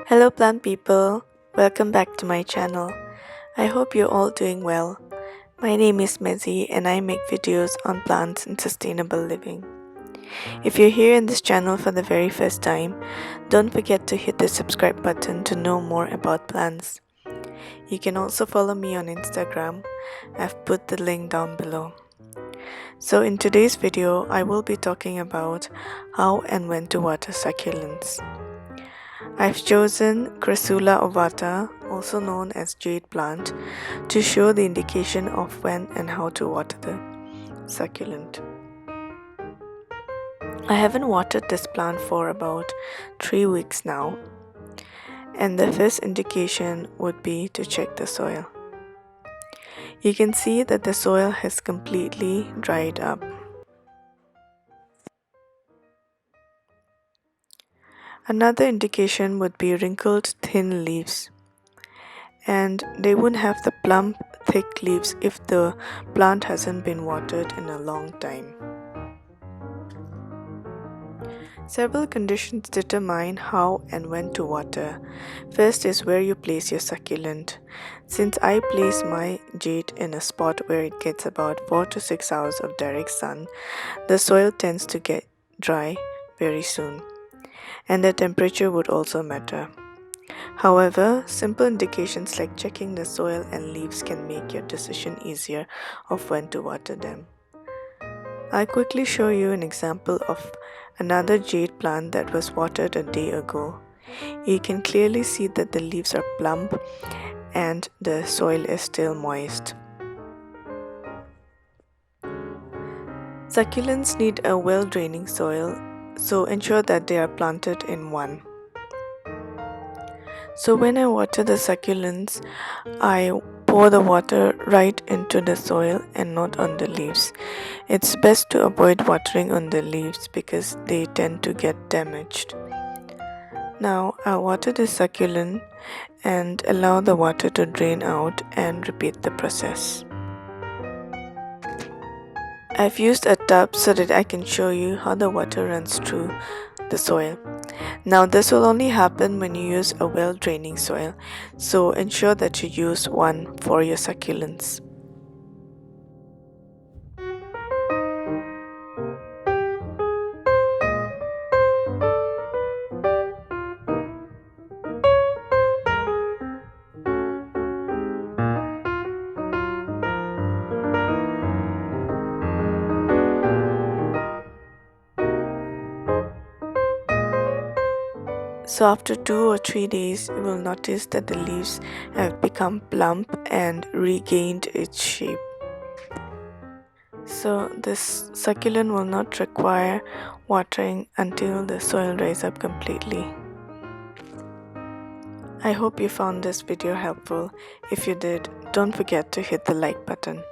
Hello plant people, welcome back to my channel. I hope you're all doing well. My name is Mezi and I make videos on plants and sustainable living. If you're here in this channel for the very first time, don't forget to hit the subscribe button to know more about plants. You can also follow me on Instagram. I've put the link down below. So in today's video, I will be talking about how and when to water succulents. I've chosen Crassula ovata, also known as jade plant, to show the indication of when and how to water the succulent. I haven't watered this plant for about 3 weeks now, and the first indication would be to check the soil. You can see that the soil has completely dried up. Another indication would be wrinkled thin leaves, and they wouldn't have the plump thick leaves if the plant hasn't been watered in a long time. Several conditions determine how and when to water. First is where you place your succulent. Since I place my jade in a spot where it gets about 4 to 6 hours of direct sun, the soil tends to get dry very soon, and the temperature would also matter. However, simple indications like checking the soil and leaves can make your decision easier of when to water them. I'll quickly show you an example of another jade plant that was watered a day ago. You can clearly see that the leaves are plump and the soil is still moist. Succulents need a well-draining soil, so ensure that they are planted in one. So when I water the succulents, I pour the water right into the soil and not on the leaves. It's best to avoid watering on the leaves because they tend to get damaged. Now I'll water the succulent and allow the water to drain out and repeat the process. I've used a tub so that I can show you how the water runs through the soil. Now this will only happen when you use a well-draining soil, so ensure that you use one for your succulents. So after 2 or 3 days, you will notice that the leaves have become plump and regained its shape. So this succulent will not require watering until the soil dries up completely. I hope you found this video helpful. If you did, don't forget to hit the like button.